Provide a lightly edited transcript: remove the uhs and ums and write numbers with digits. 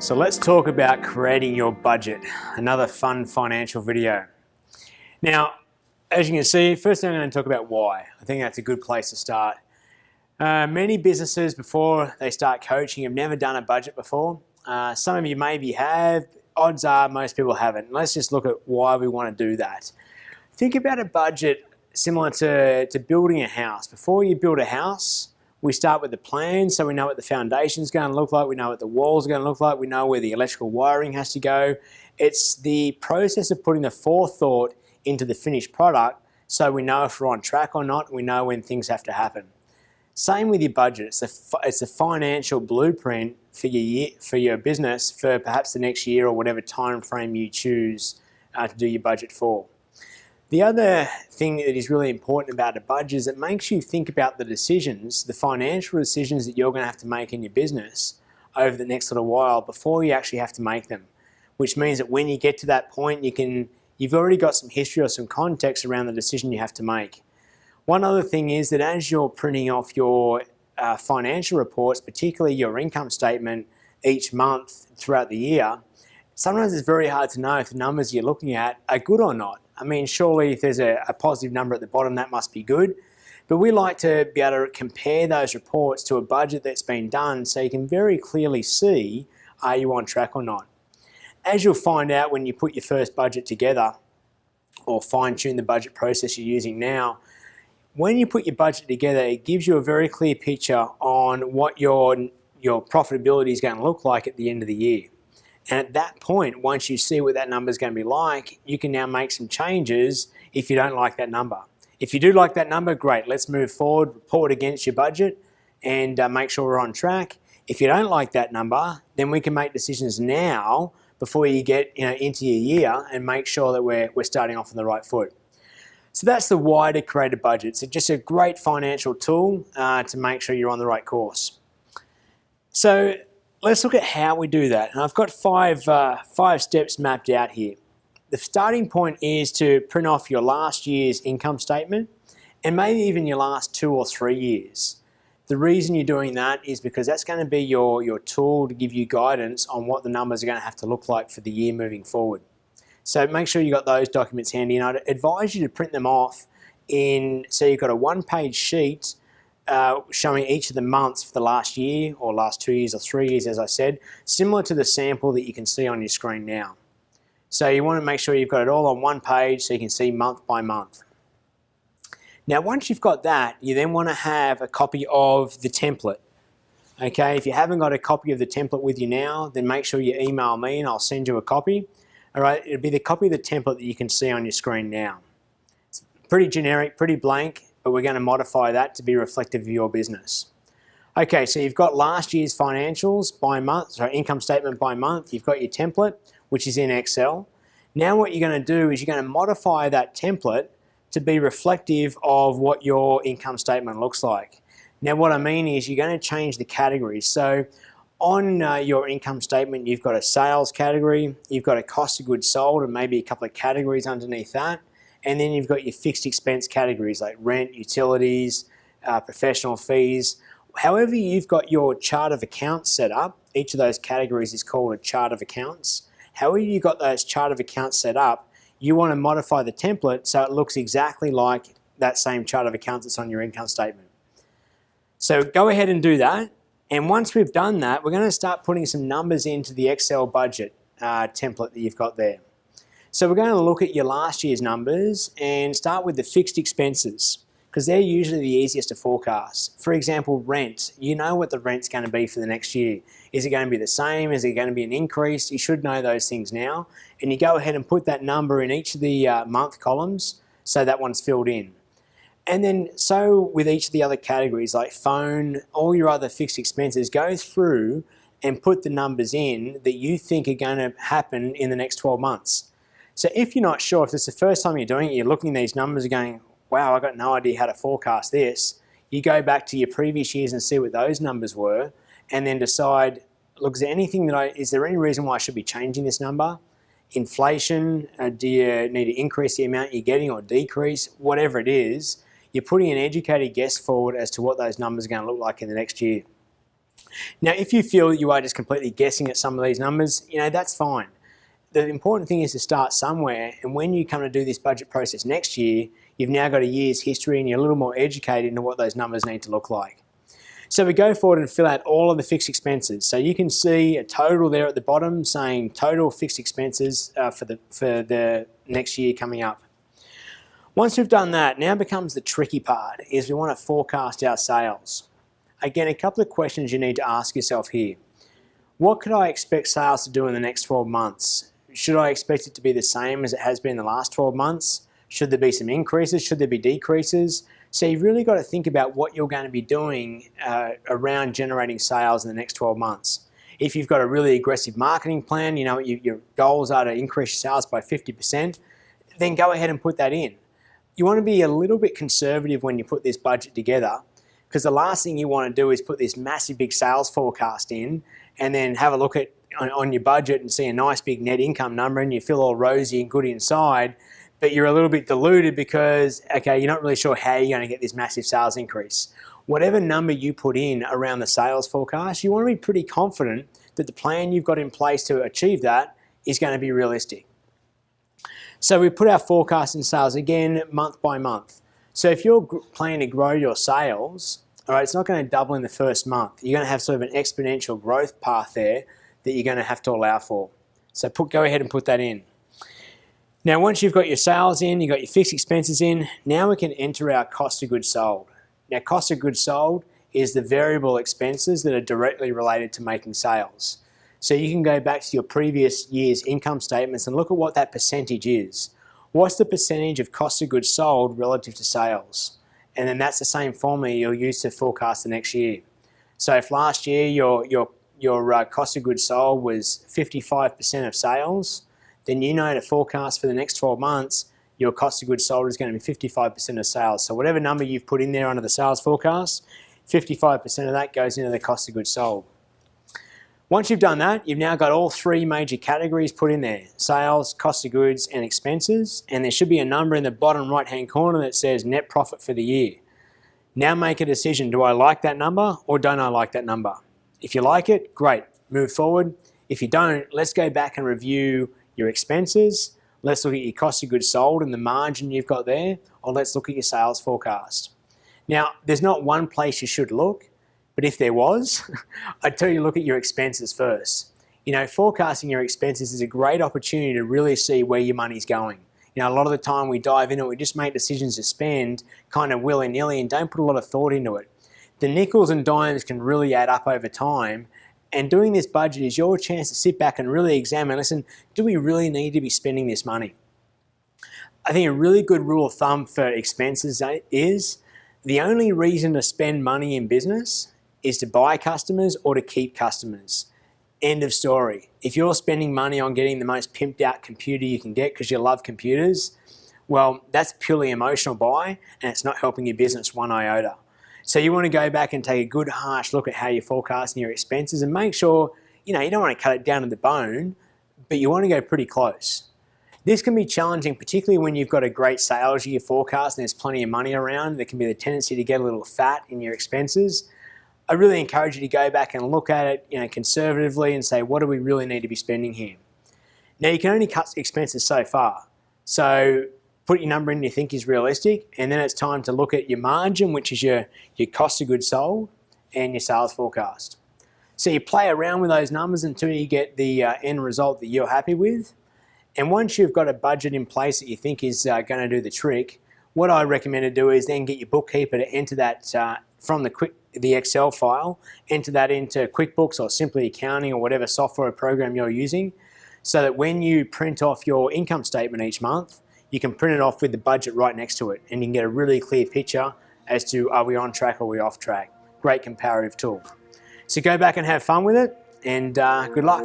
So let's talk about creating your budget, another fun financial video. Now, as you can see, first thing I'm going to talk about why. I think that's a good place to start. Many businesses before they start coaching have never done a budget before. Some of you maybe have, odds are most people haven't. Let's just look at why we want to do that. Think about a budget similar to building a house. Before you build a house, we start with the plan, so we know what the foundation is going to look like, we know what the walls are going to look like, we know where the electrical wiring has to go. It's the process of putting the forethought into the finished product so we know if we're on track or not, we know when things have to happen. Same with your budget. It's a financial blueprint for your business for perhaps the next year or whatever time frame you choose to do your budget for. The other thing that is really important about a budget is it makes you think about the decisions, the financial decisions that you're going to have to make in your business over the next little while before you actually have to make them. Which means that when you get to that point, you've already got some history or some context around the decision you have to make. One other thing is that as you're printing off your financial reports, particularly your income statement each month throughout the year, sometimes it's very hard to know if the numbers you're looking at are good or not. I mean, surely if there's a positive number at the bottom, that must be good. But we like to be able to compare those reports to a budget that's been done so you can very clearly see, are you on track or not? As you'll find out when you put your first budget together or fine-tune the budget process you're using now, when you put your budget together, it gives you a very clear picture on what your profitability is going to look like at the end of the year. And at that point, once you see what that number is going to be like, you can now make some changes if you don't like that number. If you do like that number, great, let's move forward, report against your budget and make sure we're on track. If you don't like that number, then we can make decisions now before you get into your year and make sure that we're starting off on the right foot. So that's the why to create a budget. It's just a great financial tool to make sure you're on the right course. So let's look at how we do that. And I've got five steps mapped out here. The starting point is to print off your last year's income statement and maybe even your last 2 or 3 years. The reason you're doing that is because that's going to be your tool to give you guidance on what the numbers are going to have to look like for the year moving forward. So make sure you've got those documents handy, and I'd advise you to print them off so you've got a one-page sheet showing each of the months for the last year or last 2 years or 3 years, as I said, similar to the sample that you can see on your screen now. So you want to make sure you've got it all on one page so you can see month by month. Now once you've got that, you then want to have a copy of the template. Okay, if you haven't got a copy of the template with you now, then make sure you email me and I'll send you a copy. All right, it'll be the copy of the template that you can see on your screen now. It's pretty generic, pretty blank, but we're going to modify that to be reflective of your business. Okay, so you've got last year's financials by month, sorry, income statement by month. You've got your template, which is in Excel. Now what you're going to do is you're going to modify that template to be reflective of what your income statement looks like. Now what I mean is you're going to change the categories. So on your income statement, you've got a sales category, you've got a cost of goods sold and maybe a couple of categories underneath that. And then you've got your fixed expense categories like rent, utilities, professional fees. However you've got your chart of accounts set up, each of those categories is called a chart of accounts. However you've got those chart of accounts set up, you want to modify the template so it looks exactly like that same chart of accounts that's on your income statement. So go ahead and do that. And once we've done that, we're going to start putting some numbers into the Excel budget template that you've got there. So we're going to look at your last year's numbers and start with the fixed expenses because they're usually the easiest to forecast. For example, rent. You know what the rent's going to be for the next year. Is it going to be the same? Is it going to be an increase? You should know those things now. And you go ahead and put that number in each of the month columns so that one's filled in. And then so with each of the other categories like phone, all your other fixed expenses, go through and put the numbers in that you think are going to happen in the next 12 months. So if you're not sure, if this is the first time you're doing it, you're looking at these numbers and going, wow, I've got no idea how to forecast this. You go back to your previous years and see what those numbers were and then decide, look, is there any reason why I should be changing this number? Inflation, do you need to increase the amount you're getting or decrease? Whatever it is, you're putting an educated guess forward as to what those numbers are going to look like in the next year. Now, if you feel that you are just completely guessing at some of these numbers, that's fine. The important thing is to start somewhere, and when you come to do this budget process next year, you've now got a year's history and you're a little more educated into what those numbers need to look like. So we go forward and fill out all of the fixed expenses. So you can see a total there at the bottom saying total fixed expenses for the next year coming up. Once we've done that, now becomes the tricky part, is we want to forecast our sales. Again, a couple of questions you need to ask yourself here. What could I expect sales to do in the next 12 months? Should I expect it to be the same as it has been the last 12 months? Should there be some increases? Should there be decreases? So you've really got to think about what you're going to be doing around generating sales in the next 12 months. If you've got a really aggressive marketing plan, your goals are to increase your sales by 50%, then go ahead and put that in. You want to be a little bit conservative when you put this budget together, because the last thing you want to do is put this massive big sales forecast in and then have a look at on your budget and see a nice big net income number and you feel all rosy and good inside, but you're a little bit diluted because, okay, you're not really sure how you're going to get this massive sales increase. Whatever number you put in around the sales forecast, you want to be pretty confident that the plan you've got in place to achieve that is going to be realistic. So we put our forecast in sales again month by month. So if you're planning to grow your sales, all right, it's not going to double in the first month. You're going to have sort of an exponential growth path there that you're going to have to allow for. So go ahead and put that in. Now, once you've got your sales in, you've got your fixed expenses in, now we can enter our cost of goods sold. Now, cost of goods sold is the variable expenses that are directly related to making sales. So you can go back to your previous year's income statements and look at what that percentage is. What's the percentage of cost of goods sold relative to sales? And then that's the same formula you'll use to forecast the next year. So if last year your cost of goods sold was 55% of sales, then to forecast for the next 12 months, your cost of goods sold is going to be 55% of sales. So whatever number you've put in there under the sales forecast, 55% of that goes into the cost of goods sold. Once you've done that, you've now got all three major categories put in there: sales, cost of goods, and expenses. And there should be a number in the bottom right-hand corner that says net profit for the year. Now make a decision. Do I like that number or don't I like that number? If you like it, great, move forward. If you don't, let's go back and review your expenses. Let's look at your cost of goods sold and the margin you've got there, or let's look at your sales forecast. Now, there's not one place you should look, but if there was, I'd tell you look at your expenses first. Forecasting your expenses is a great opportunity to really see where your money's going. A lot of the time we dive into it, we just make decisions to spend kind of willy-nilly and don't put a lot of thought into it. The nickels and dimes can really add up over time, and doing this budget is your chance to sit back and really examine, listen, do we really need to be spending this money? I think a really good rule of thumb for expenses is the only reason to spend money in business is to buy customers or to keep customers. End of story. If you're spending money on getting the most pimped out computer you can get because you love computers, well, that's purely emotional buy and it's not helping your business one iota. So you want to go back and take a good harsh look at how you're forecasting your expenses and make sure, you don't want to cut it down to the bone, but you want to go pretty close. This can be challenging, particularly when you've got a great sales year forecast and there's plenty of money around. There can be the tendency to get a little fat in your expenses. I really encourage you to go back and look at it, conservatively and say, what do we really need to be spending here? Now, you can only cut expenses so far. So put your number in you think is realistic, and then it's time to look at your margin, which is your cost of goods sold, and your sales forecast. So you play around with those numbers until you get the end result that you're happy with. And once you've got a budget in place that you think is going to do the trick, what I recommend to do is then get your bookkeeper to enter that from the Excel file, enter that into QuickBooks or Simply Accounting or whatever software or program you're using, so that when you print off your income statement each month, you can print it off with the budget right next to it and you can get a really clear picture as to are we on track or are we off track. Great comparative tool. So go back and have fun with it, and good luck.